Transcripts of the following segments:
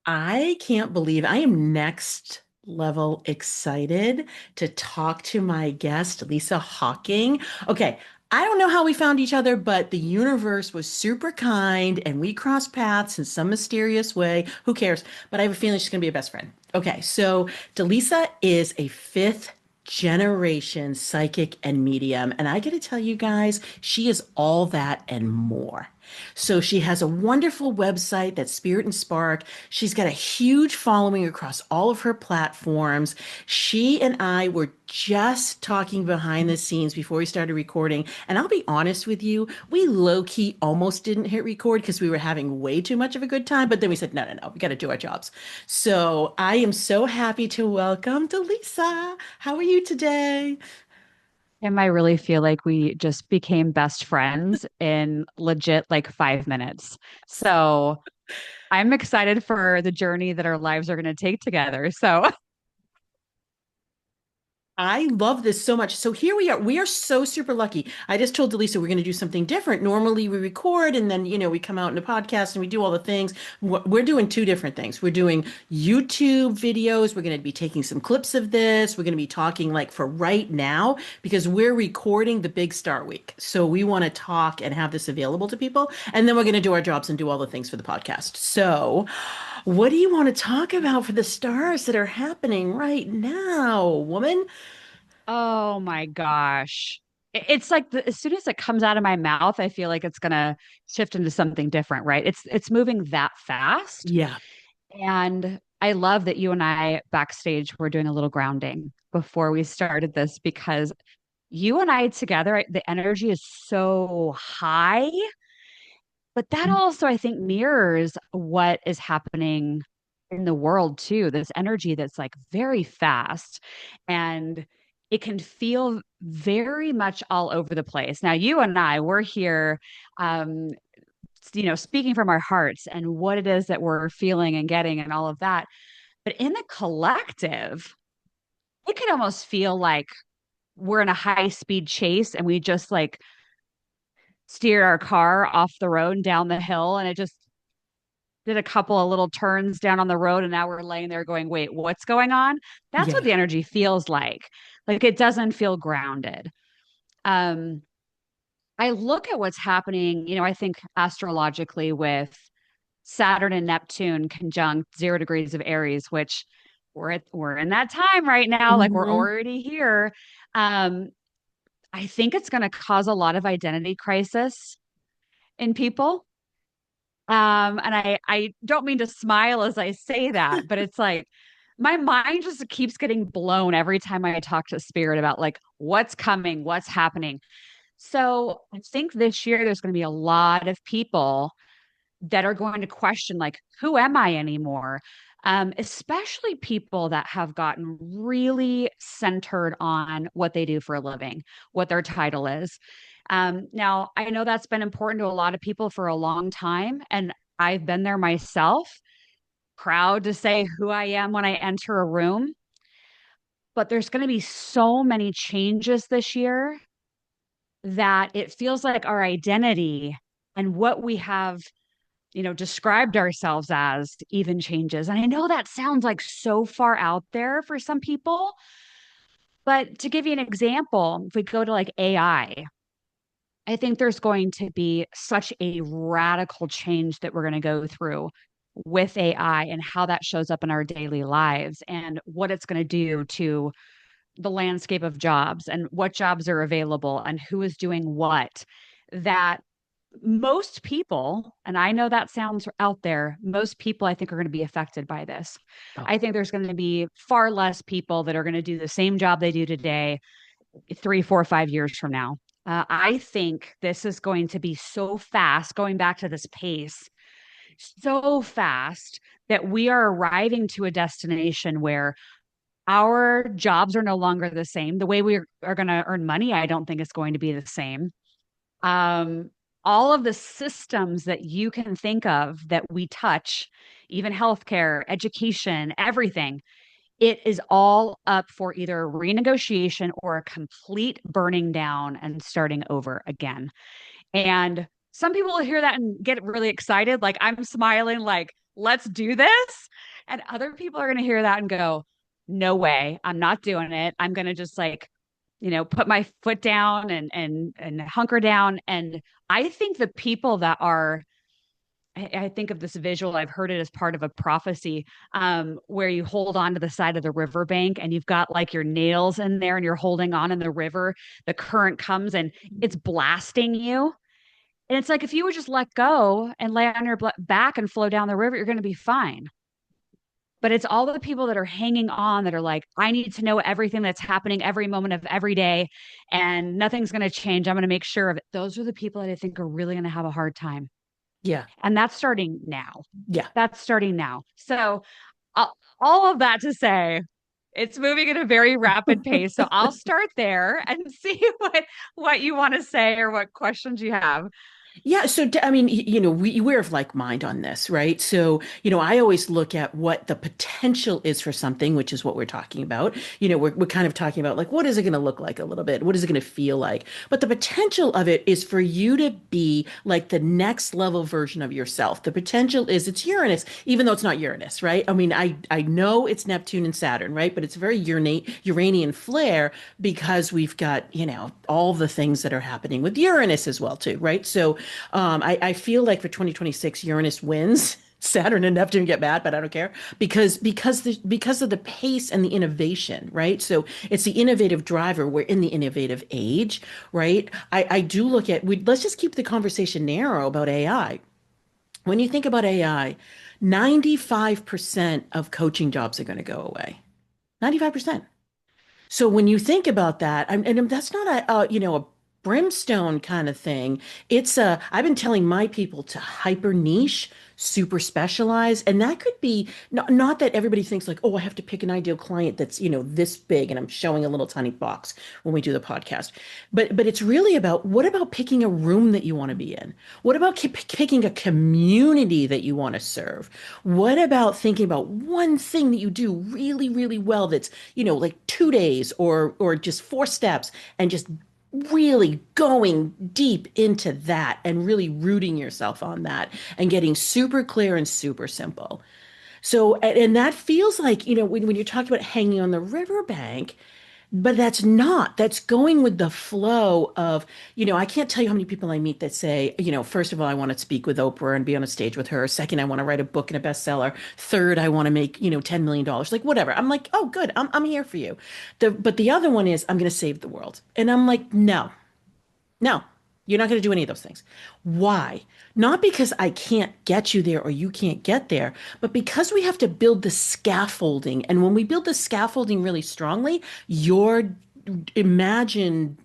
I can't believe I am next level excited to talk to my guest, Lisa Hocking. Okay, I don't know how we found each other, but the universe was super kind and we crossed paths in some mysterious way. Who cares? But I have a feeling she's going to be a best friend. Okay, so Dallisa is a fifth generation psychic and medium. And I got to tell you guys, she is all that and more. So she has a wonderful website that's Spirit and Spark. She's got a huge following across all of her platforms. She and I were just talking behind the scenes before we started recording. And I'll be honest with you, we low key almost didn't hit record because we were having way too much of a good time. But then we said, no, no, no, we got to do our jobs. So I am so happy to welcome Delisa. How are you today? And I really feel like we just became best friends in legit like 5 minutes. So I'm excited for the journey that our lives are going to take together. So I love this so much. So here we are. We are so super lucky. I just told Delisa we're going to do something different. Normally we record and then, we come out in a podcast and we do all the things. We're doing two different things. We're doing YouTube videos. We're going to be taking some clips of this. We're going to be talking like for right now because we're recording the Big Star Week. So we want to talk and have this available to people. And then we're going to do our jobs and do all the things for the podcast. So what do you want to talk about for the stars that are happening right now, woman? oh my gosh. It's like as soon as it comes out of my mouth, I feel like it's going to shift into something different, right? It's moving that fast. Yeah. And I love that you and I backstage were doing a little grounding before we started this because you and I together, the energy is so high. But that also, I think, mirrors what is happening in the world too. This energy that's like very fast and it can feel very much all over the place. Now, you and I, we're here, um, speaking from our hearts and what it is that we're feeling and getting and all of that. But in the collective, it could almost feel like we're in a high speed chase and we just like steered our car off the road and down the hill and it just did a couple of little turns down on the road and now we're laying there going, wait, what's going on? That's what Yeah. the energy feels like. Like it doesn't feel grounded. Um, I look at what's happening, I think astrologically with Saturn and Neptune conjunct 0 degrees of Aries, which we're in that time right now, like we're Hmm. already here. Um, I think it's going to cause a lot of identity crisis in people. And I don't mean to smile as I say that, but it's like my mind just keeps getting blown every time I talk to spirit about like what's coming, what's happening. So I think this year there's going to be a lot of people that are going to question like, who am I anymore? Especially people that have gotten really centered on what they do for a living, what their title is. Now, I know that's been important to a lot of people for a long time, and I've been there myself, proud to say who I am when I enter a room. But there's going to be so many changes this year that it feels like our identity and what we have described ourselves as even changes. And I know that sounds like so far out there for some people, but to give you an example, if we go to like I think there's going to be such a radical change that we're going to go through with AI and how that shows up in our daily lives and what it's going to do to the landscape of jobs and what jobs are available and who is doing what. That most people, and I know that sounds out there, most people I think are going to be affected by this. Oh, I think there's going to be far less people that are going to do the same job they do today 3, 4, 5 years from now. I think this is going to be so fast, going back to this pace, so fast that we are arriving to a destination where our jobs are no longer the same. The way we are going to earn money, I don't think is going to be the same. Um, all of the systems that you can think of that we touch, even healthcare, education, everything, it is all up for either renegotiation or a complete burning down and starting over again. And some people will hear that and get really excited. Like I'm smiling, like let's do this. And other people are going to hear that and go, no way, I'm not doing it. I'm going to just like, put my foot down and hunker down. And I think the people that are, I think of this visual, I've heard it as part of a prophecy, where you hold on to the side of the riverbank and you've got like your nails in there and you're holding on in the river. The current comes and it's blasting you. And it's like if you would just let go and lay on your back and flow down the river, you're going to be fine. But it's all the people that are hanging on that are like, I need to know everything that's happening every moment of every day, and nothing's going to change. I'm going to make sure of it. Those are the people that I think are really going to have a hard time. Yeah. And that's starting now. Yeah. That's starting now. So, uh, all of that to say, it's moving at a very rapid pace. So I'll start there and see what you want to say or what questions you have. Yeah, so I mean, we're of like mind on this, right? So, I always look at what the potential is for something, which is what we're talking about. We're kind of talking about like, what is it going to look like a little bit? What is it going to feel like? But the potential of it is for you to be like the next level version of yourself. The potential is it's Uranus, even though it's not Uranus, right? I mean, I know it's Neptune and Saturn, right? But it's very Uranian flair because we've got, all the things that are happening with Uranus as well, too, right? So, I feel like for 2026, Uranus wins. Saturn and Neptune get mad, but I don't care because of the pace and the innovation, right? So it's the innovative driver. We're in the innovative age, right? I do look at let's just keep the conversation narrow about AI. When you think about AI, 95% of coaching jobs are going to go away. 95%. So when you think about that, and that's not a brimstone kind of thing. I've been telling my people to hyper niche, super specialize, and that could be not that everybody thinks like, oh, I have to pick an ideal client that's, this big, and I'm showing a little tiny box when we do the podcast. But it's really about what about picking a room that you want to be in? What about picking a community that you want to serve? What about thinking about one thing that you do really, really well that's, like 2 days or just 4 steps and just really going deep into that and really rooting yourself on that and getting super clear and super simple. So, and that feels like, when you're talking about hanging on the riverbank, but that's going with the flow of, I can't tell you how many people I meet that say, first of all, I want to speak with Oprah and be on a stage with her. Second, I want to write a book and a bestseller. Third, I want to make, $10 million, like whatever. I'm like, oh, good. I'm here for you. But the other one is I'm going to save the world. And I'm like, no, no, you're not going to do any of those things. Why? Not because I can't get you there or you can't get there, but because we have to build the scaffolding. And when we build the scaffolding really strongly, your imagined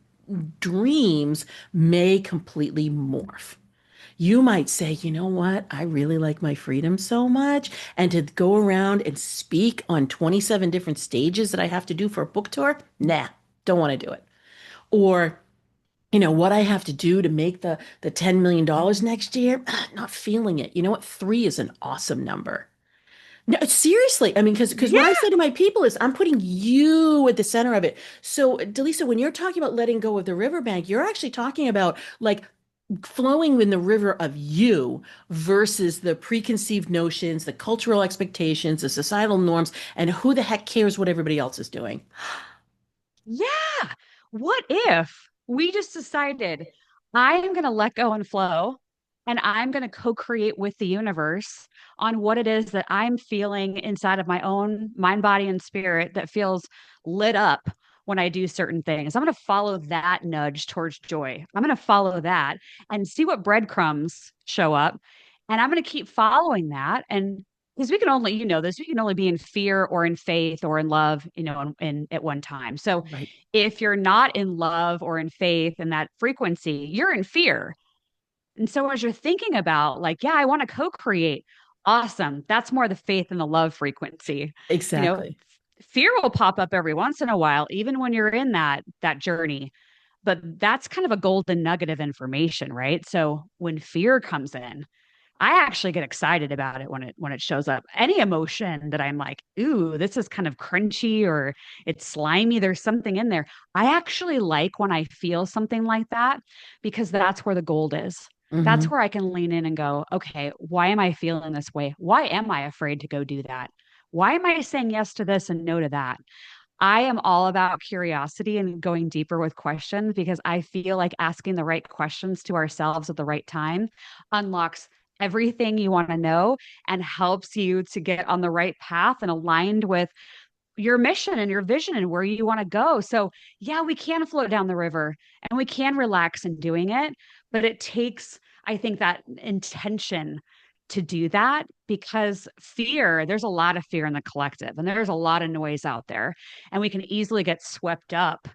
dreams may completely morph. You might say, you know what? I really like my freedom so much. And to go around and speak on 27 different stages that I have to do for a book tour, nah, don't want to do it. Or what I have to do to make the $10 million next year, not feeling it. You know what? Three is an awesome number. No, seriously. I mean, because what I Yeah. say to my people is I'm putting you at the center of it. So, Delisa, when you're talking about letting go of the riverbank, you're actually talking about like flowing in the river of you versus the preconceived notions, the cultural expectations, the societal norms, and who the heck cares what everybody else is doing. Yeah. What if we just decided I am going to let go and flow, and I'm going to co create with the universe on what it is that I'm feeling inside of my own mind, body, and spirit that feels lit up when I do certain things? I'm going to follow that nudge towards joy. I'm going to follow that and see what breadcrumbs show up. And I'm going to keep following that. And because we can only, we can only be in fear or in faith or in love, at one time. So Right. if you're not in love or in faith and that frequency, you're in fear. And so as you're thinking about like, yeah, I want to co-create, awesome. That's more the faith and the love frequency. You know, Exactly. fear will pop up every once in a while, even when you're in that journey. But that's kind of a golden nugget of information, right? So when fear comes in, I actually get excited about it when it shows up. Any emotion that I'm like, ooh, this is kind of crunchy or it's slimy, there's something in there. I actually like when I feel something like that because that's where the gold is. That's Hmm. where I can lean in and go, okay, why am I feeling this way? Why am I afraid to go do that? Why am I saying yes to this and no to that? I am all about curiosity and going deeper with questions because I feel like asking the right questions to ourselves at the right time unlocks everything you want to know and helps you to get on the right path and aligned with your mission and your vision and where you want to go. So, yeah, we can float down the river and we can relax in doing it, but it takes, I think, that intention to do that because fear, there's a lot of fear in the collective and there's a lot of noise out there, and we can easily get swept up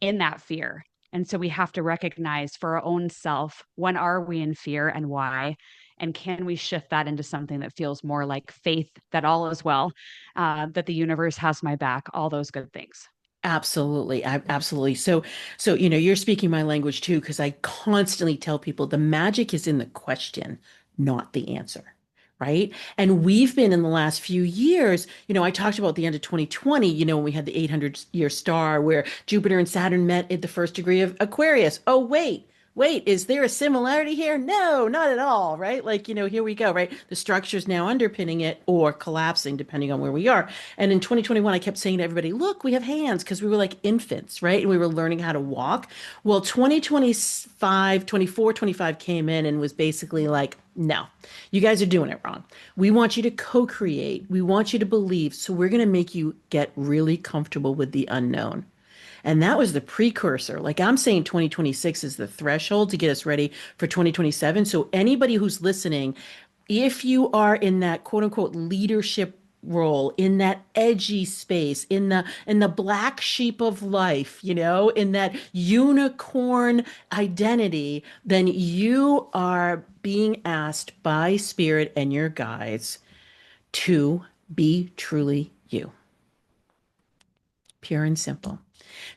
in that fear. And so we have to recognize for our own self, when are we in fear and why? And can we shift that into something that feels more like faith that all is well, that the universe has my back, all those good things. Absolutely. Absolutely. So, you're speaking my language too, because I constantly tell people the magic is in the question, not the answer. Right. And we've been in the last few years, I talked about the end of 2020, when we had the 800-year star where Jupiter and Saturn met at the first degree of Aquarius. Oh, wait, is there a similarity here? No, not at all. Right. Like, here we go. Right. The structure's now underpinning it or collapsing, depending on where we are. And in 2021, I kept saying to everybody, look, we have hands because we were like infants, right? And we were learning how to walk. Well, 2025, 24, 25 came in and was basically like, no, you guys are doing it wrong. We want you to co create. We want you to believe. So we're going to make you get really comfortable with the unknown. And that was the precursor. Like I'm saying, 2026 is the threshold to get us ready for 2027. So anybody who's listening, if you are in that quote unquote leadership role, in that edgy space, in the black sheep of life, in that unicorn identity, then you are being asked by spirit and your guides to be truly you, pure and simple.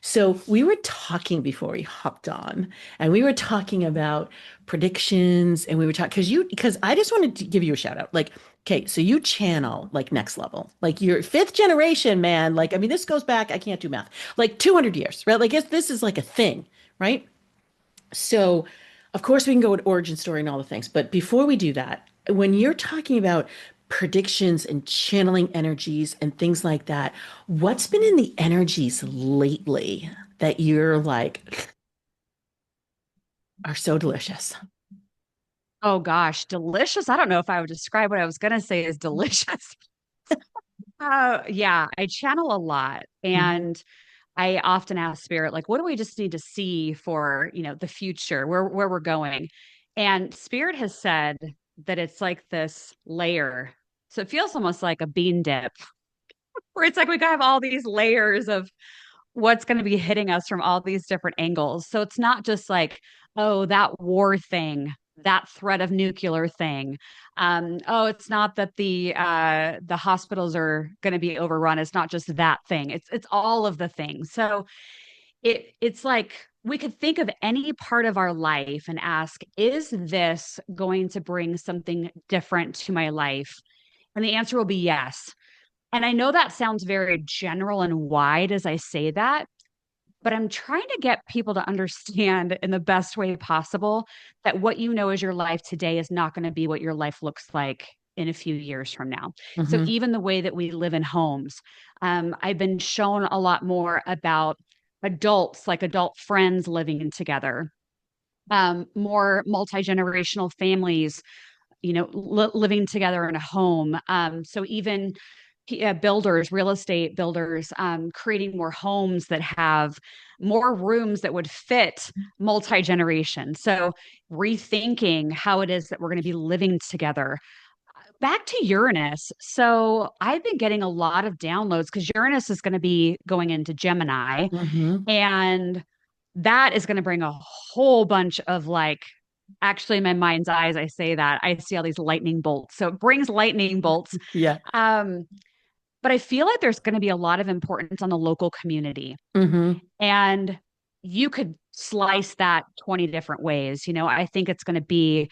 So we were talking before we hopped on, and we were talking about predictions, and we were talking because I just wanted to give you a shout out. Like, okay, so you channel like next level, like you're fifth generation, man. Like, I mean, this goes back, I can't do math, like 200 years, right? Like, this is like a thing, right? So, of course, we can go with origin story and all the things. But before we do that, when you're talking about predictions and channeling energies and things like that, what's been in the energies lately that you're like are so delicious? Oh gosh, delicious. I don't know if I would describe what I was going to say as delicious. Yeah, I channel a lot Mhm. and I often ask spirit, like, what do we just need to see for, the future, where we're going? And spirit has said that it's like this layer. So it feels almost like a bean dip, where it's like we have all these layers of what's going to be hitting us from all these different angles. So it's not just like, oh, that war thing, that threat of nuclear thing. Oh, it's not that the hospitals are going to be overrun. It's not just that thing. It's all of the things. So it's like we could think of any part of our life and ask, is this going to bring something different to my life? And the answer will be yes. And I know that sounds very general and wide as I say that, but I'm trying to get people to understand in the best way possible that what you know is your life today is not going to be what your life looks like in a few years from now. So Hmm. even the way that we live in homes, I've been shown a lot more about adults, like adult friends living together, more multi-generational families, living together in a home. So even builders, real estate builders, creating more homes that have more rooms that would fit multi generation. So rethinking how it is that we're going to be living together. Back to Uranus. So I've been getting a lot of downloads because Uranus is going to be going into Gemini, Hmm. and that is going to bring a whole bunch of like, actually, in my mind's eyes, I say that I see all these lightning bolts. So it brings lightning bolts. Yeah. Um, but I feel like there's going to be a lot of importance on the local community. Hmm. And you could slice that 20 different ways. I think it's going to be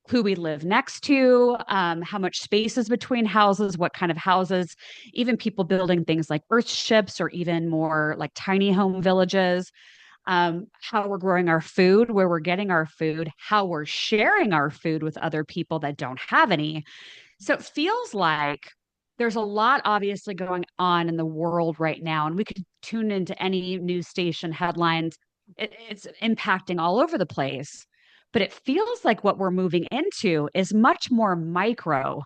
who we live next to, how much space is between houses, what kind of houses, even people building things like earth ships or even more like tiny home villages. how we're growing our food, where we're getting our food, how we're sharing our food with other people that don't have any. So it feels like there's a lot obviously going on in the world right now, and we could tune into any news station headlines. It's impacting all over the place. But it feels like what we're moving into is much more micro.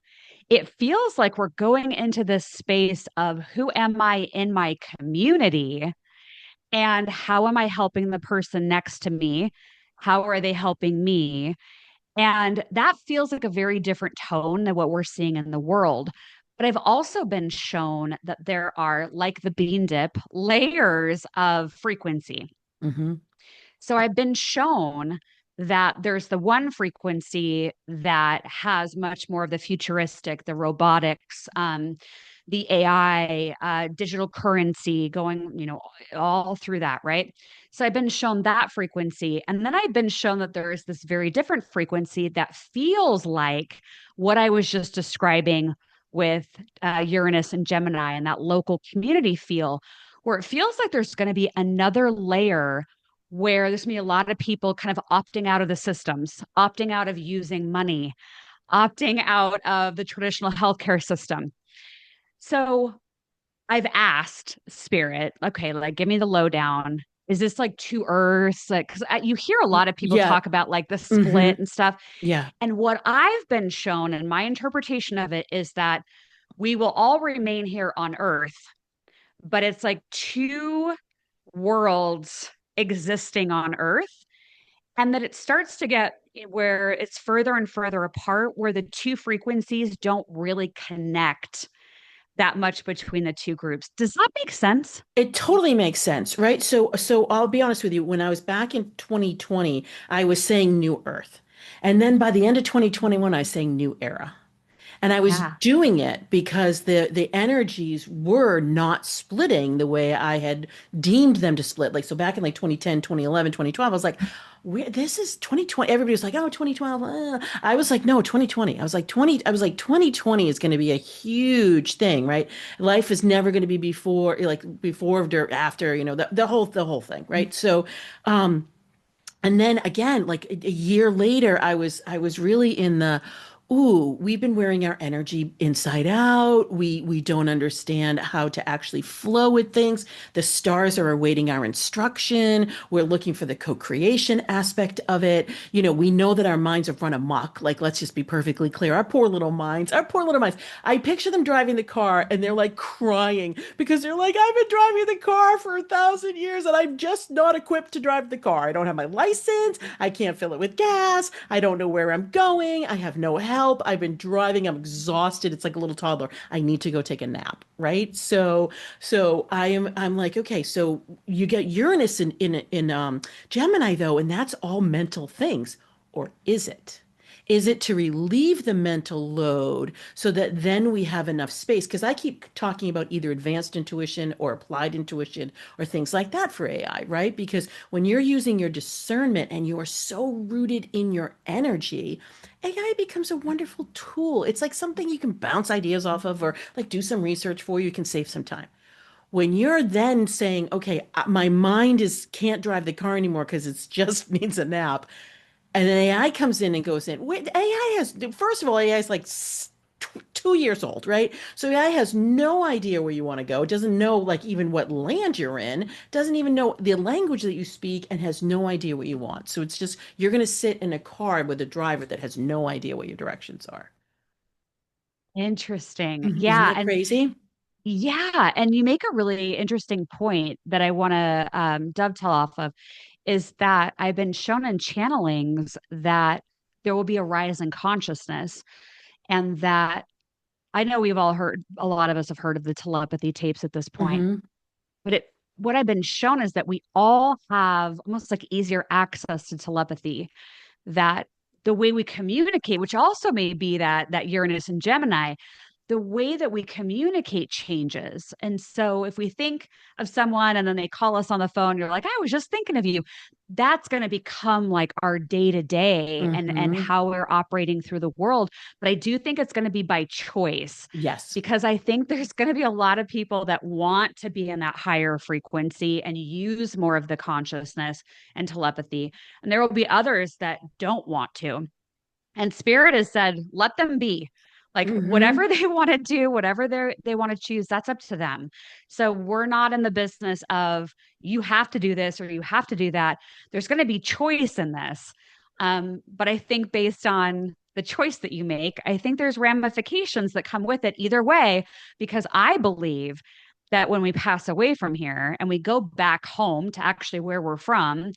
It feels like we're going into this space of who am I in my community and how am I helping the person next to me? How are they helping me? And that feels like a very different tone than what we're seeing in the world. But I've also been shown that there are, like the bean dip, layers of frequency. Hmm. So I've been shown that there's the one frequency that has much more of the futuristic, the robotics, the AI, digital currency going, all through that, right? So I've been shown that frequency. And then I've been shown that there is this very different frequency that feels like what I was just describing with Uranus and Gemini and that local community feel, where it feels like there's going to be another layer where there's going to be a lot of people kind of opting out of the systems, opting out of using money, opting out of the traditional healthcare system. So I've asked Spirit, okay, like give me the lowdown. Is this like two Earths? Like, because you hear a lot of people Yeah. talk about like the Hmm. split and stuff. Yeah. And what I've been shown, and my interpretation of it is that we will all remain here on Earth, but it's like two worlds existing on Earth, and that it starts to get where it's further and further apart, where the two frequencies don't really connect that much between the two groups. Does that make sense? It totally makes sense, right? So I'll be honest with you. When I was back in 2020, I was saying New Earth. And then by the end of 2021, I was saying New Era. And I was Yeah. doing it because the energies were not splitting the way I had deemed them to split. Like, so back in like 2010, 2011, 2012, I was like, this is 2020. Everybody was like, oh, 2012. I was like, no, 2020. I was like, 2020 is going to be a huge thing, right? Life is never going to be before, like before, after, the whole thing, right? So, um, and then again, like a year later, I was really in the, ooh, we've been wearing our energy inside out. We don't understand how to actually flow with things. The stars are awaiting our instruction. We're looking for the co-creation aspect of it. We know that our minds have run amok. Like, let's just be perfectly clear. Our poor little minds, our poor little minds. I picture them driving the car and they're like crying because they're like, I've been driving the car for 1,000 years and I'm just not equipped to drive the car. I don't have my license. I can't fill it with gas. I don't know where I'm going. I have no help. I've been driving. I'm exhausted. It's like a little toddler. I need to go take a nap, right? So I'm like, okay, so you get Uranus in Gemini though, and that's all mental things. Or is it? Is it to relieve the mental load so that then we have enough space? Because I keep talking about either advanced intuition or applied intuition or things like that for AI, right? Because when you're using your discernment and you are so rooted in your energy, AI becomes a wonderful tool. It's like something you can bounce ideas off of or like do some research for. You can save some time. When you're then saying, okay, my mind is can't drive the car anymore because it just needs a nap, and then AI comes in and goes in. AI first of all, AI is like 2 years old, right? So AI has no idea where you want to go. It doesn't know like even what land you're in, doesn't even know the language that you speak, and has no idea what you want. So it's just you're going to sit in a car with a driver that has no idea what your directions are. Interesting. Isn't Yeah. that And crazy? yeah. And you make a really interesting point that I want to dovetail off of is that I've been shown in channelings that there will be a rise in consciousness, and that I know we've all heard, a lot of us have heard of the telepathy tapes at this point, Hmm. but what I've been shown is that we all have almost like easier access to telepathy, that the way we communicate, which also may be that Uranus and Gemini, the way that we communicate changes. And so if we think of someone and then they call us on the phone, you're like, I was just thinking of you. That's going to become like our day to day and Mm-hmm. how we're operating through the world. But I do think it's going to be by choice Yes. because I think there's going to be a lot of people that want to be in that higher frequency and use more of the consciousness and telepathy. And there will be others that don't want to. And spirit has said, let them be. Like Mm-hmm. whatever they want to do, whatever they want to choose, that's up to them. So we're not in the business of you have to do this or you have to do that. There's going to be choice in this. But I think based on the choice that you make, I think there's ramifications that come with it either way, because I believe that when we pass away from here and we go back home to actually where we're from,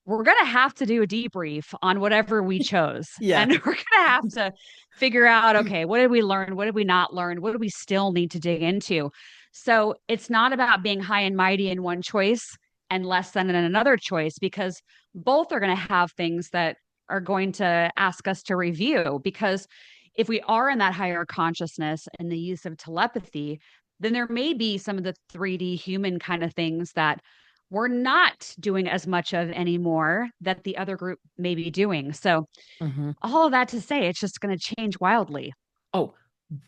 we're going to have to do a debrief on whatever we chose. Yeah. And we're going to have to figure out, okay, what did we learn? What did we not learn? What do we still need to dig into? So it's not about being high and mighty in one choice and less than in another choice, because both are going to have things that are going to ask us to review. Because if we are in that higher consciousness and the use of telepathy, then there may be some of the 3D human kind of things that we're not doing as much of anymore that the other group may be doing. So, Mm-hmm. all of that to say, it's just going to change wildly. Oh,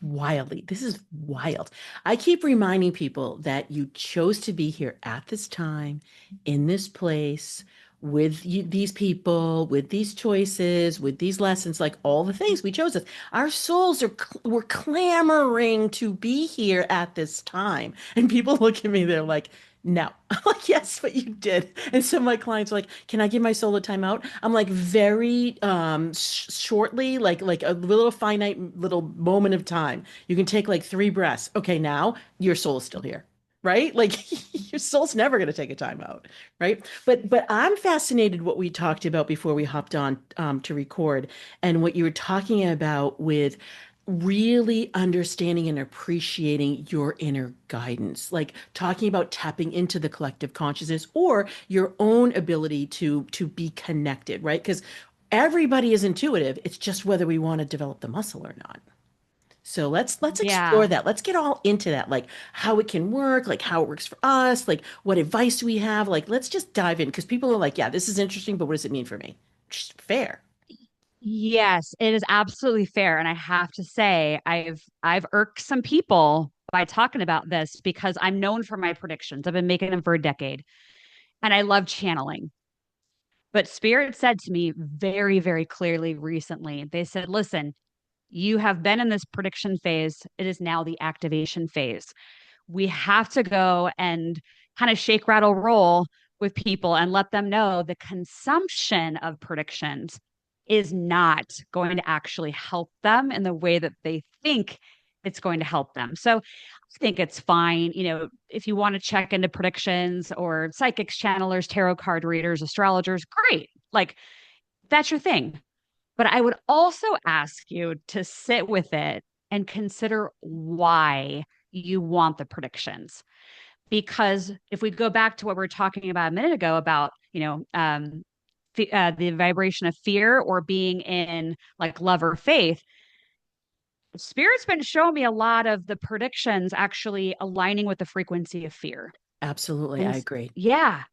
wildly. This is wild. I keep reminding people that you chose to be here at this time, in this place, with you, these people, with these choices, with these lessons, like all the things we chose. This. Our souls were clamoring to be here at this time. And people look at me, they're like, no. I'm like, yes, but you did. And so my clients are like, can I give my soul a timeout? I'm like, very shortly, like a little finite little moment of time. You can take like 3 breaths. Okay, now your soul is still here. Right? Like your soul's never going to take a timeout, right? But I'm fascinated what we talked about before we hopped on to record and what you were talking about with really understanding and appreciating your inner guidance, like talking about tapping into the collective consciousness or your own ability to be connected, right? Because everybody is intuitive. It's just whether we want to develop the muscle or not. So let's explore Yeah. that. Let's get all into that, like how it can work, like how it works for us, like what advice do we have? Like let's just dive in because people are like, yeah, this is interesting, but what does it mean for me? Just fair. Yes, it is absolutely fair. And I have to say, I've irked some people by talking about this because I'm known for my predictions. I've been making them for a decade and I love channeling. But Spirit said to me very, very clearly recently, they said, listen, you have been in this prediction phase. It is now the activation phase. We have to go and kind of shake, rattle, roll with people and let them know the consumption of predictions is not going to actually help them in the way that they think it's going to help them. So I think it's fine. If you want to check into predictions or psychics, channelers, tarot card readers, astrologers, great. Like that's your thing. But I would also ask you to sit with it and consider why you want the predictions. Because if we go back to what we were talking about a minute ago about, the vibration of fear or being in like love or faith, Spirit's been showing me a lot of the predictions actually aligning with the frequency of fear. Absolutely, I And agree. yeah.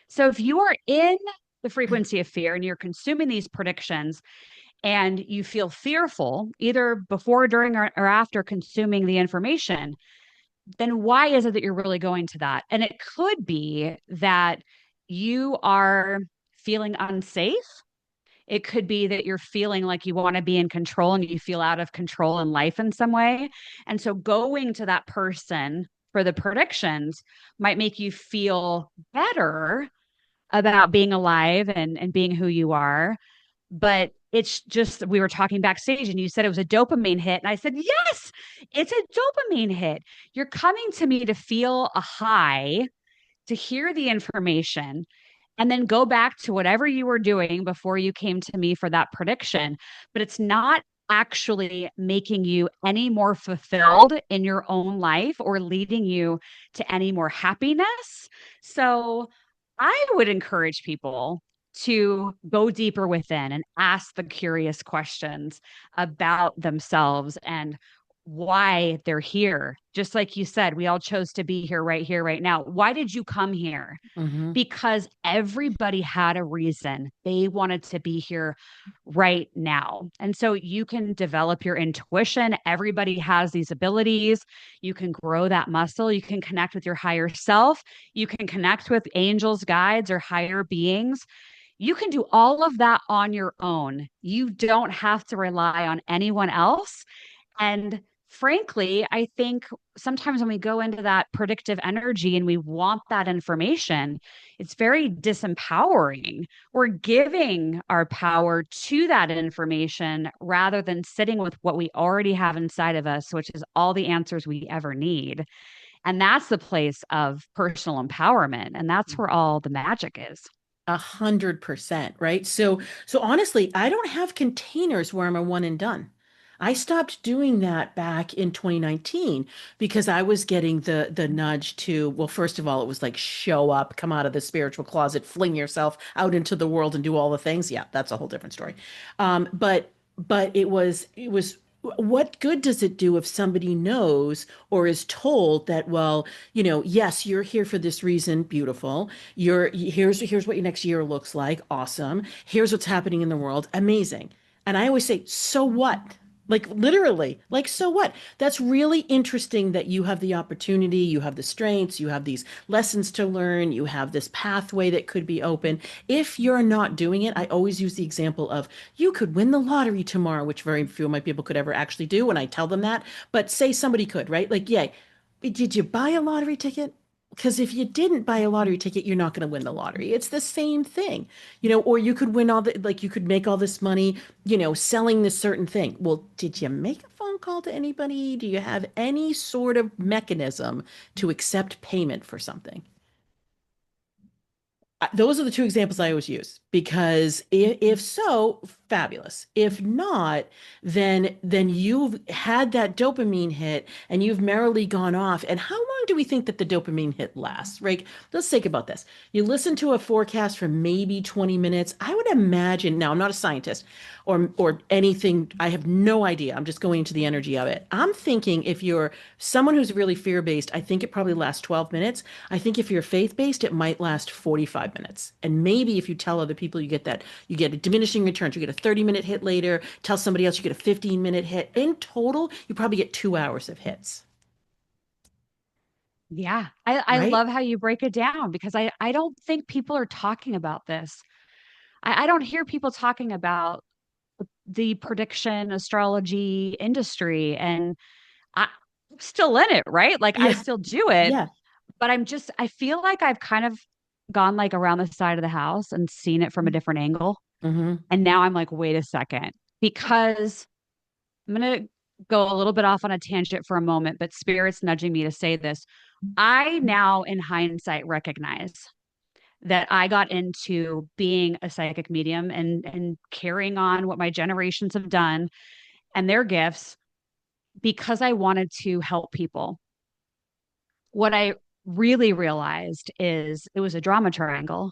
So if you are in the frequency of fear and you're consuming these predictions, and you feel fearful either before, during, or after consuming the information, then why is it that you're really going to that? And it could be that you are feeling unsafe. It could be that you're feeling like you want to be in control and you feel out of control in life in some way. And so going to that person for the predictions might make you feel better about being alive and being who you are, but it's just we were talking backstage and you said it was a dopamine hit and I said yes, it's a dopamine hit. You're coming to me to feel a high, to hear the information, and then go back to whatever you were doing before you came to me for that prediction, but it's not actually making you any more fulfilled in your own life or leading you to any more happiness. So I would encourage people to go deeper within and ask the curious questions about themselves and why they're here. Just like you said, we all chose to be here, right now. Why did you come here? Hmm. Because everybody had a reason they wanted to be here right now. And so you can develop your intuition. Everybody has these abilities. You can grow that muscle. You can connect with your higher self. You can connect with angels, guides, or higher beings. You can do all of that on your own. You don't have to rely on anyone else. And frankly, I think sometimes when we go into that predictive energy and we want that information, it's very disempowering. We're giving our power to that information rather than sitting with what we already have inside of us, which is all the answers we ever need. And that's the place of personal empowerment. And that's where all the magic is. 100%, right? So honestly, I don't have containers where I'm a one and done. I stopped doing that back in 2019 because I was getting the nudge to, well, first of all, it was like show up, come out of the spiritual closet, fling yourself out into the world and do all the things. Yeah, that's a whole different story. But it was what good does it do if somebody knows or is told that, well, yes, you're here for this reason, beautiful. Here's what your next year looks like. Awesome. Here's what's happening in the world. Amazing. And I always say, so what? Like literally, like so what? That's really interesting that you have the opportunity, you have the strengths, you have these lessons to learn, you have this pathway that could be open. If you're not doing it, I always use the example of you could win the lottery tomorrow, which very few of my people could ever actually do when I tell them that. But say somebody could, right? Like, yay. Did you buy a lottery ticket? Because if you didn't buy a lottery ticket, you're not going to win the lottery. It's the same thing, or you could win all the, like, you could make all this money, selling this certain thing. Well, did you make a phone call to anybody? Do you have any sort of mechanism to accept payment for something? Those are the two examples I always use because if so, fabulous. If not, then you've had that dopamine hit and you've merrily gone off. And how long do we think that the dopamine hit lasts? Right? Let's think about this. You listen to a forecast for maybe 20 minutes. I would imagine, now I'm not a scientist or anything, I have no idea. I'm just going into the energy of it. I'm thinking if you're someone who's really fear-based, I think it probably lasts 12 minutes. I think if you're faith-based, it might last 45 minutes. And maybe if you tell other people you get a diminishing returns. You get a 30-minute hit later, tell somebody else you get a 15-minute hit. In total, you probably get 2 hours of hits, Yeah, I right? love how you break it down because I don't think people are talking about this. I don't hear people talking about the prediction astrology industry. And I'm still in it, right? Like I Yeah, still do it, yeah. but I feel like I've kind of gone like around the side of the house and seen it from a different angle. Mm-hmm. And now I'm like, wait a second, because I'm going to go a little bit off on a tangent for a moment, but spirit's nudging me to say this. I now, in hindsight, recognize that I got into being a psychic medium and carrying on what my generations have done and their gifts because I wanted to help people. What I really realized is it was a drama triangle,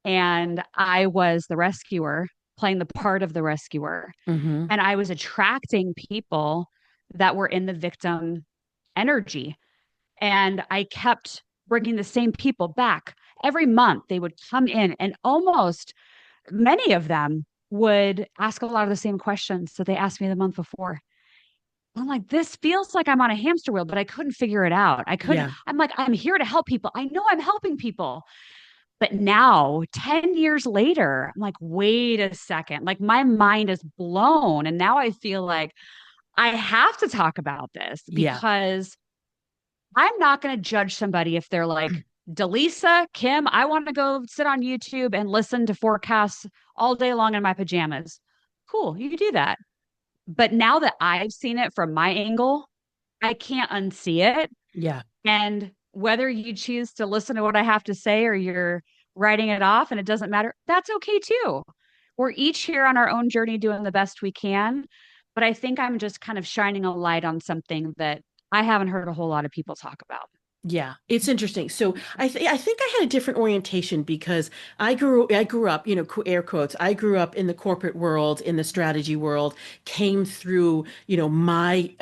and I was the rescuer, playing the part of the rescuer, Mm-hmm. and I was attracting people that were in the victim energy. And I kept bringing the same people back. Every month, they would come in, and almost many of them would ask a lot of the same questions that they asked me the month before. I'm like, this feels like I'm on a hamster wheel, but I couldn't figure it out. Yeah. I'm like, I'm here to help people. I know I'm helping people. But now, 10 years later, I'm like, wait a second. Like, my mind is blown. And now I feel like I have to talk about this Yeah. because I'm not going to judge somebody if they're like, Dallisa, Kim, I want to go sit on YouTube and listen to forecasts all day long in my pajamas. Cool, you do that. But now that I've seen it from my angle, I can't unsee it. Yeah. And whether you choose to listen to what I have to say or you're writing it off and it doesn't matter, that's okay too. We're each here on our own journey doing the best we can. But I think I'm just kind of shining a light on something that I haven't heard a whole lot of people talk about. Yeah, it's interesting. So I think I had a different orientation because I grew up, air quotes. I grew up in the corporate world, in the strategy world, came through, my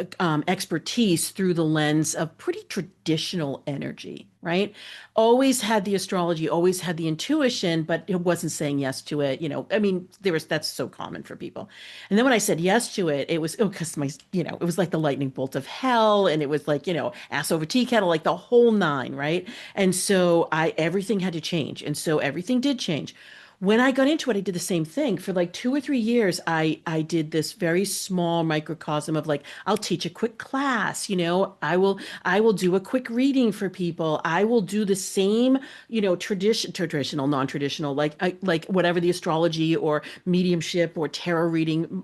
expertise through the lens of pretty traditional energy, right? Always had the astrology, always had the intuition, but it wasn't saying yes to it. I mean, that's so common for people. And then when I said yes to it, it was because it was like the lightning bolt of hell, and it was like, ass over tea kettle, like the whole nine, right? And so everything had to change, and so everything did change. When I got into it, I did the same thing for like 2 or 3 years. I did this very small microcosm of like, I'll teach a quick class, I will do a quick reading for people. I will do the same, traditional, non-traditional, like whatever the astrology or mediumship or tarot reading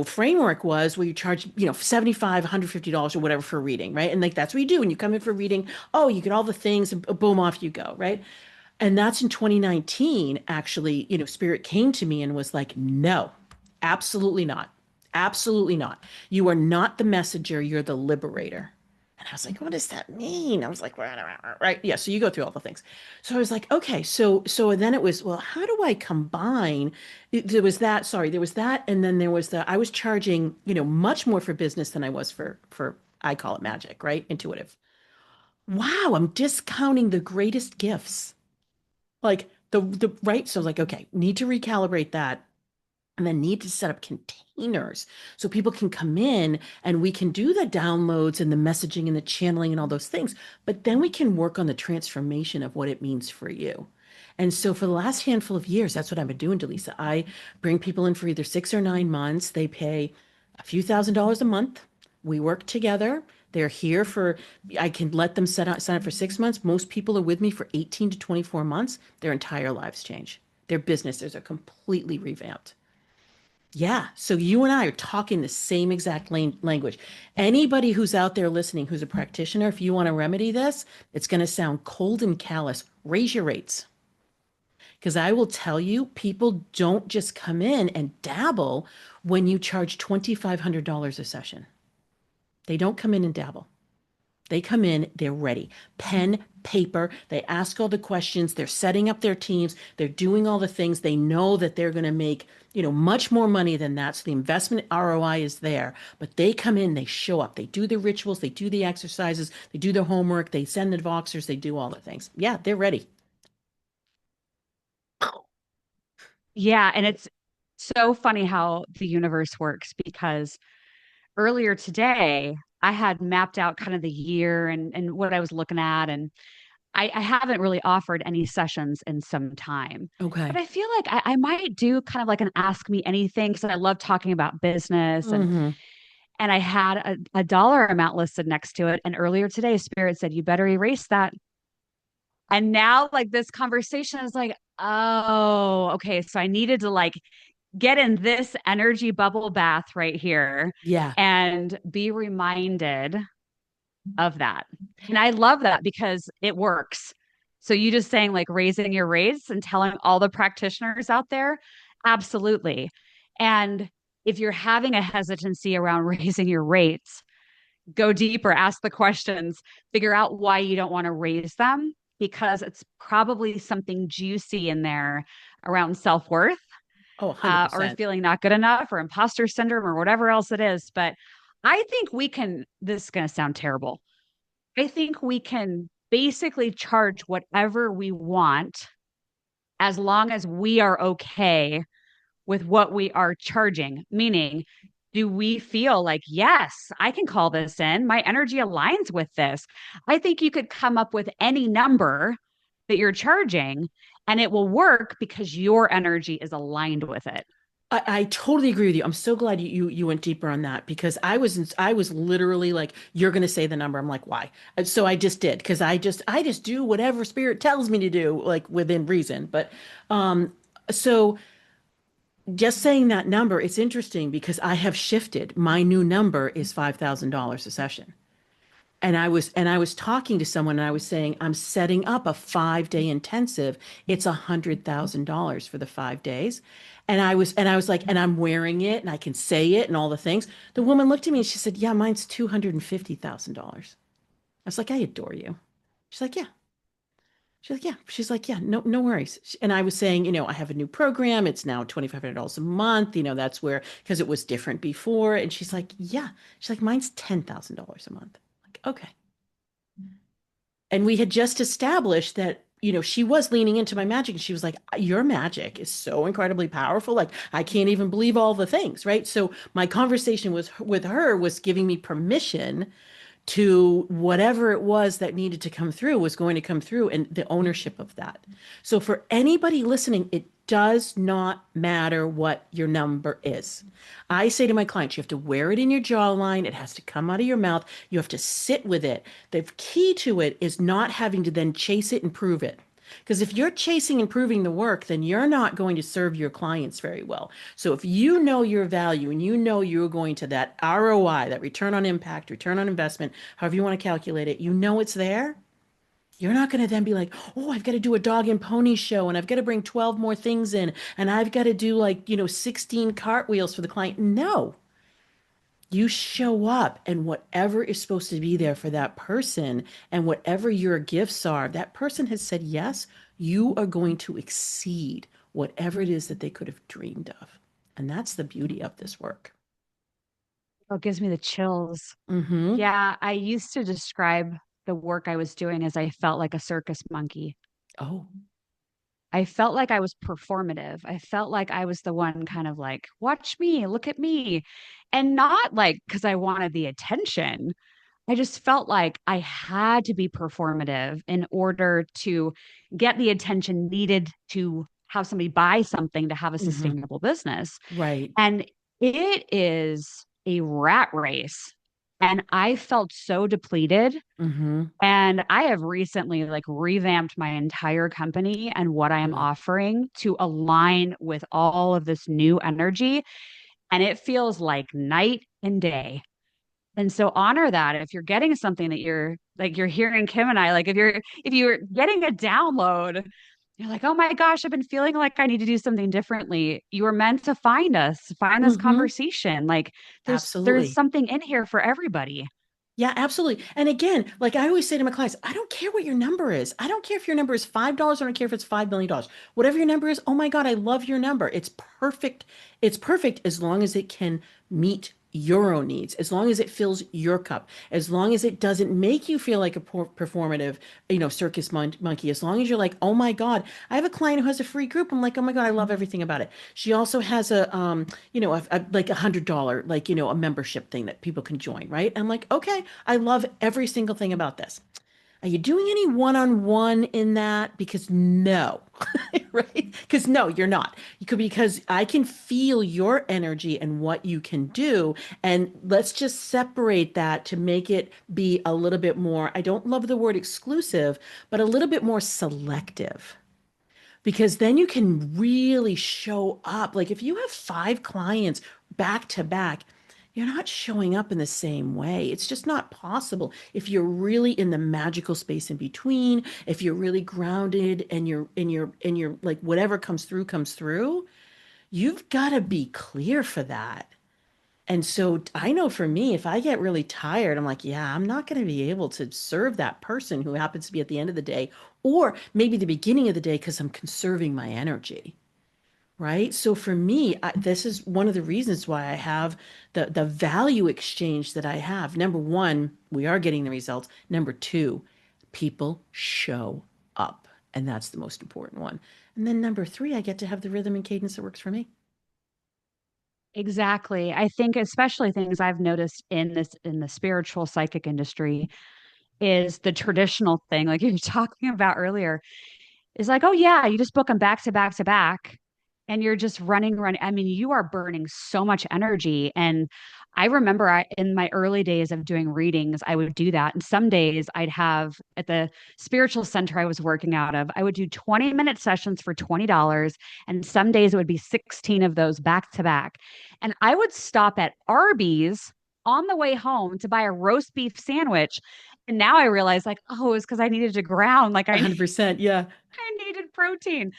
framework was, where you charge, 75, $150 or whatever for a reading, right? And like that's what you do when you come in for a reading. Oh, you get all the things and boom, off you go, right? And that's in 2019, actually, Spirit came to me and was like, no, absolutely not. Absolutely not. You are not the messenger, you're the liberator. And I was like, what does that mean? I was like, right. Yeah. So you go through all the things. So I was like, okay. So then it was, well, how do I combine? There was that, sorry, there was that. And then there was I was charging, much more for business than I was I call it magic, right? Intuitive. Wow. I'm discounting the greatest gifts. Like the right. So I was like, okay, need to recalibrate that, and then need to set up containers so people can come in and we can do the downloads and the messaging and the channeling and all those things. But then we can work on the transformation of what it means for you. And so for the last handful of years, that's what I've been doing, Delisa. I bring people in for either 6 or 9 months. They pay a few $1,000s a month. We work together. They're here for, I can let them sign up for 6 months. Most people are with me for 18 to 24 months. Their entire lives change. Their businesses are completely revamped. Yeah. So you and I are talking the same exact language. Anybody who's out there listening who's a practitioner, if you want to remedy this, it's going to sound cold and callous. Raise your rates. Because I will tell you, people don't just come in and dabble when you charge $2,500 a session. They don't come in and dabble. They come in, they're ready. Pen, paper, they ask all the questions, they're setting up their teams, they're doing all the things. They know that they're going to make, much more money than that. So the investment ROI is there. But they come in, they show up, they do the rituals, they do the exercises, they do their homework, they send the Voxers, they do all the things. Yeah, they're ready. Yeah, and it's so funny how the universe works because earlier today I had mapped out kind of the year and what I was looking at, and I haven't really offered any sessions in some time. But Okay. I feel like I might do kind of like an ask me anything because I love talking about business, Mm-hmm. and I had a dollar amount listed next to it. And earlier today, Spirit said, you better erase that. And now, like, this conversation is like, oh, okay. So I needed to like get in this energy bubble bath right here Yeah. and be reminded of that. And I love that because it works. So you just saying like raising your rates and telling all the practitioners out there, absolutely. And if you're having a hesitancy around raising your rates, go deeper, ask the questions, figure out why you don't want to raise them because it's probably something juicy in there around self-worth, Oh, or 100%. feeling not good enough or imposter syndrome or whatever else it is. But I think we can, this is going to sound terrible. I think we can basically charge whatever we want as long as we are okay with what we are charging. Meaning, do we feel like, yes, I can call this in? My energy aligns with this. I think you could come up with any number that you're charging and it will work because your energy is aligned with it. I totally agree with you. I'm so glad you went deeper on that because I was literally like, you're gonna say the number. I'm like, why? And so I just did because I just do whatever spirit tells me to do, like within reason. But um, so just saying that number, it's interesting because I have shifted. My new number is $5,000 a session. And I was talking to someone and I was saying, I'm setting up a 5 day intensive. It's $100,000 for the 5 days. And I was like, and I'm wearing it and I can say it and all the things. The woman looked at me and she said, yeah, mine's $250,000. was like, I adore you. She's like, yeah. She's like, yeah. She's like, yeah, no, no worries. And I was saying, I have a new program. It's now $2,500 a month. That's where, because it was different before. And she's like, yeah. She's like, mine's $10,000 a month. Like, okay. And we had just established that, she was leaning into my magic. And she was like, your magic is so incredibly powerful. Like, I can't even believe all the things. Right. So my conversation with her was giving me permission to whatever it was that needed to come through was going to come through and the ownership of that. So for anybody listening, it does not matter what your number is. I say to my clients, you have to wear it in your jawline. It has to come out of your mouth. You have to sit with it. The key to it is not having to then chase it and prove it. Because if you're chasing and proving the work, then you're not going to serve your clients very well. So if you know your value and you know you're going to that ROI, that return on impact, return on investment, however you want to calculate it, you know it's there. You're not going to then be like, oh, I've got to do a dog and pony show and I've got to bring 12 more things in and I've got to do like, 16 cartwheels for the client. No, you show up and whatever is supposed to be there for that person and whatever your gifts are, that person has said yes, you are going to exceed whatever it is that they could have dreamed of. And that's the beauty of this work. Oh, it gives me the chills. Mm-hmm. Yeah, I used to describe the work I was doing as I felt like a circus monkey. Oh. I felt like I was performative. I felt like I was the one kind of like, watch me, look at me. And not like because I wanted the attention. I just felt like I had to be performative in order to get the attention needed to have somebody buy something to have a Mm-hmm. sustainable business. Right. And it is a rat race. And I felt so depleted. Mm-hmm. And I have recently like revamped my entire company and what I am Good. offering to align with all of this new energy. And it feels like night and day. And so honor that if you're getting something that you're hearing Kim and I, like if you're getting a download, you're like, oh my gosh, I've been feeling like I need to do something differently. You were meant to find us, find this Mm-hmm. conversation. Like there's Absolutely. something in here for everybody. Yeah, absolutely. And again, like I always say to my clients, I don't care what your number is. I don't care if your number is $5. I don't care if it's $5 million. Whatever your number is, oh my God, I love your number. It's perfect. It's perfect as long as it can meet your own needs, as long as it fills your cup, as long as it doesn't make you feel like a performative, circus monkey, as long as you're like, oh my God, I have a client who has a free group. I'm like, oh my God, I love everything about it. She also has like $100, like, a membership thing that people can join, right? I'm like, okay, I love every single thing about this. Are you doing any one-on-one in that? Because no, right? Because no, you're not. You could because I can feel your energy and what you can do. And let's just separate that to make it be a little bit more, I don't love the word exclusive, but a little bit more selective because then you can really show up. Like if you have five clients back to back, you're not showing up in the same way. It's just not possible. If you're really in the magical space in between, if you're really grounded and you're like whatever comes through, you've got to be clear for that. And so I know for me, if I get really tired, I'm like, yeah, I'm not going to be able to serve that person who happens to be at the end of the day, or maybe the beginning of the day because I'm conserving my energy. Right. So for me, this is one of the reasons why I have the value exchange that I have. Number one, we are getting the results. Number two, people show up. And that's the most important one. And then number three, I get to have the rhythm and cadence that works for me. Exactly. I think especially things I've noticed in the spiritual psychic industry is the traditional thing, like you were talking about earlier, is like, oh yeah, you just book them back to back to back and you're just running. I mean, you are burning so much energy. And I remember in my early days of doing readings, I would do that. And some days I'd have at the spiritual center I was working out of, I would do 20-minute sessions for $20. And some days it would be 16 of those back to back. And I would stop at Arby's on the way home to buy a roast beef sandwich. And now I realize, like, oh, it's because I needed to ground. Like, I 100%. Yeah. I needed protein.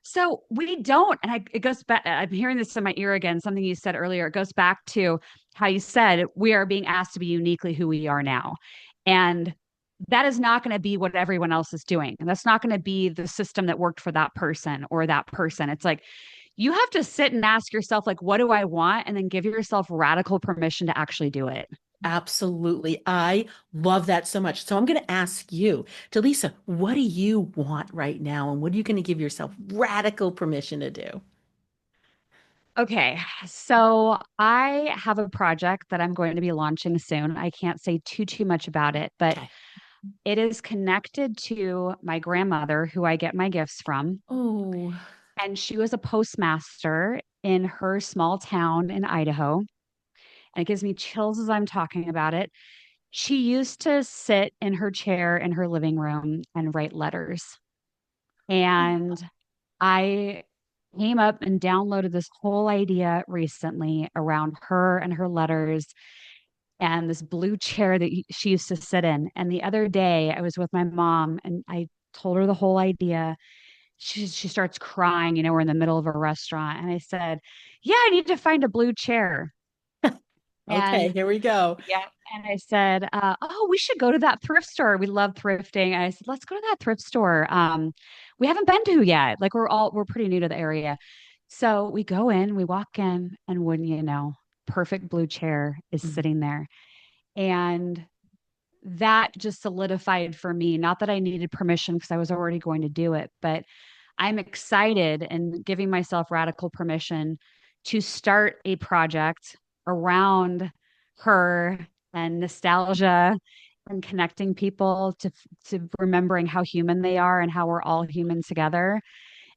So we don't. And it goes back. I'm hearing this in my ear again, something you said earlier. It goes back to how you said we are being asked to be uniquely who we are now. And that is not going to be what everyone else is doing. And that's not going to be the system that worked for that person or that person. It's like you have to sit and ask yourself, like, what do I want? And then give yourself radical permission to actually do it. Absolutely. I love that so much. So I'm going to ask you, Delisa, what do you want right now? And what are you going to give yourself radical permission to do? Okay, so I have a project that I'm going to be launching soon. I can't say too much about it, but Okay. it is connected to my grandmother, who I get my gifts from. Oh, And she was a postmaster in her small town in Idaho. And it gives me chills as I'm talking about it. She used to sit in her chair in her living room and write letters. And I came up and downloaded this whole idea recently around her and her letters and this blue chair that she used to sit in. And the other day, I was with my mom and I told her the whole idea. She starts crying. We're in the middle of a restaurant, and I said, "Yeah, I need to find a blue chair." okay. And Here we go. yeah, and I said, "Oh, we should go to that thrift store. We love thrifting." And I said, "Let's go to that thrift store. We haven't been to yet. Like we're pretty new to the area." So we go in, we walk in, and wouldn't you know, perfect blue chair is Mm. sitting there. And that just solidified for me, not that I needed permission because I was already going to do it, but I'm excited and giving myself radical permission to start a project around her and nostalgia and connecting people to remembering how human they are and how we're all human together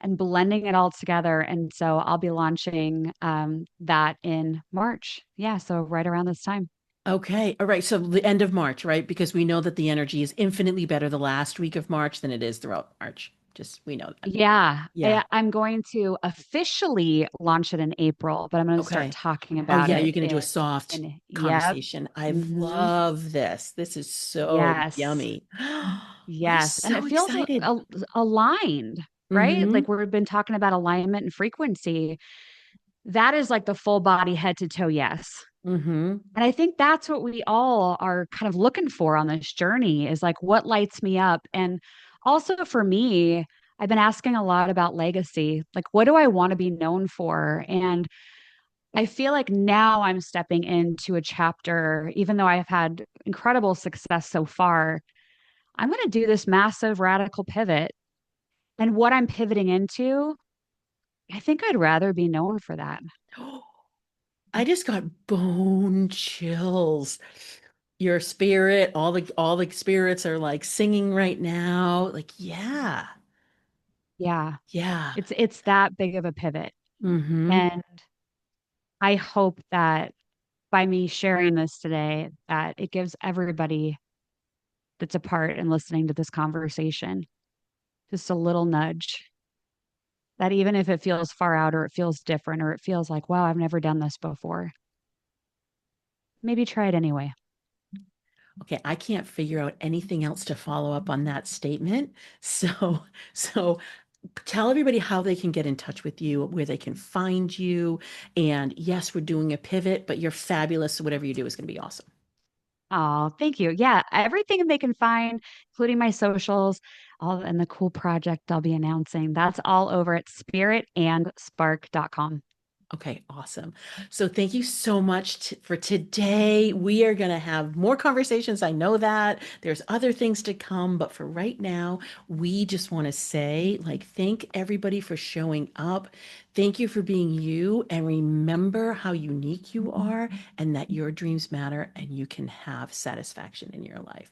and blending it all together. And so I'll be launching that in March. Yeah, so right around this time. Okay. All right. So the end of March, right? Because we know that the energy is infinitely better the last week of March than it is throughout March. Just we know that. Yeah, Yeah. I'm going to officially launch it in April, but I'm going to start Okay. talking Oh about yeah, it you're going to do a soft in yep. conversation. I Hmm. love this. This is so Yes. yummy. I'm Yes. And it so feels excited. aligned, right? Mm-hmm. Like we've been talking about alignment and frequency. That is like the full body, head to toe, yes. Mm-hmm. And I think that's what we all are kind of looking for on this journey is like what lights me up. And also for me, I've been asking a lot about legacy. Like, what do I want to be known for? And I feel like now I'm stepping into a chapter, even though I've had incredible success so far, I'm going to do this massive radical pivot. And what I'm pivoting into, I think I'd rather be known for that. I just got bone chills. Your spirit, all the spirits are like singing right now. Like, yeah. Yeah, Yeah. it's that big of a pivot. Mm-hmm. And I hope that by me sharing this today, that it gives everybody that's a part in listening to this conversation just a little nudge that even if it feels far out or it feels different or it feels like, wow, I've never done this before, maybe try it anyway. Okay, I can't figure out anything else to follow up on that statement. So, so tell everybody how they can get in touch with you, where they can find you. And yes, we're doing a pivot, but you're fabulous. So whatever you do is going to be awesome. Oh, thank you. Yeah, everything they can find, including my socials, all and the cool project I'll be announcing. That's all over at spiritandspark.com. Okay, awesome. So thank you so much for today. We are going to have more conversations. I know that there's other things to come, but for right now, we just want to say, like, thank everybody for showing up. Thank you for being you, and remember how unique you are and that your dreams matter and you can have satisfaction in your life.